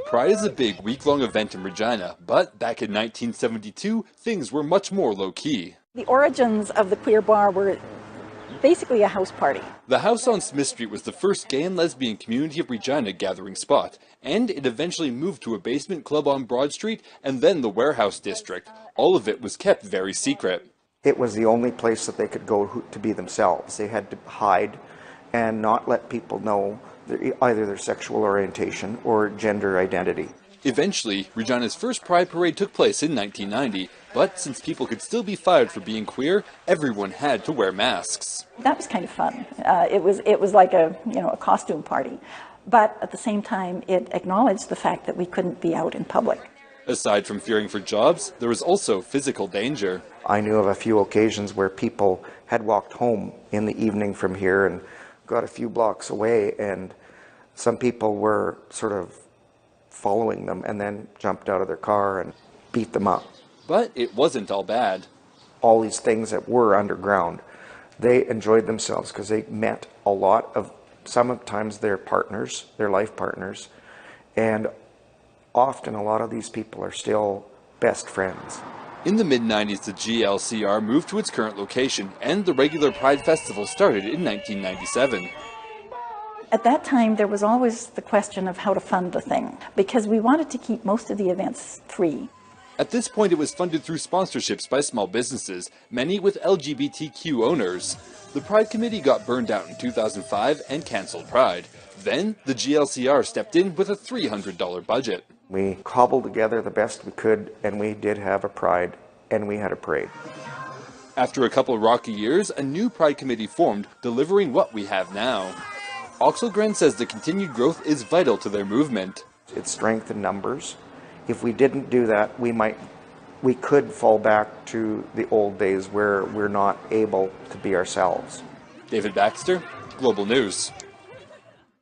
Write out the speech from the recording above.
Pride is a big week-long event in Regina, but back in 1972, things were much more low-key. The origins of the queer bar were basically a house party. The house on Smith Street was the first gay and lesbian community of Regina gathering spot, and it eventually moved to a basement club on Broad Street and then the warehouse district. All of it was kept very secret. It was the only place that they could go to be themselves. They had to hide and not let people know either their sexual orientation or gender identity. Eventually, Regina's first Pride Parade took place in 1990, but since people could still be fired for being queer, everyone had to wear masks. That was kind of fun. It was like a costume party, but at the same time, it acknowledged the fact that we couldn't be out in public. Aside from fearing for jobs, there was also physical danger. I knew of a few occasions where people had walked home in the evening from here and got a few blocks away, and some people were sort of following them and then jumped out of their car and beat them up. But it wasn't all bad. All these things that were underground, they enjoyed themselves because they met a lot of, sometimes their partners, their life partners, and often a lot of these people are still best friends. In the mid-90s, the GLCR moved to its current location, and the regular Pride Festival started in 1997. At that time, there was always the question of how to fund the thing, because we wanted to keep most of the events free. At this point, it was funded through sponsorships by small businesses, many with LGBTQ owners. The Pride Committee got burned out in 2005 and cancelled Pride. Then, the GLCR stepped in with a $300 budget. We cobbled together the best we could, and we did have a Pride, and we had a parade. After a couple rocky years, a new Pride Committee formed, delivering what we have now. Oxelgren says the continued growth is vital to their movement. It's strength in numbers. If we didn't do that, we could fall back to the old days where we're not able to be ourselves. David Baxter, Global News.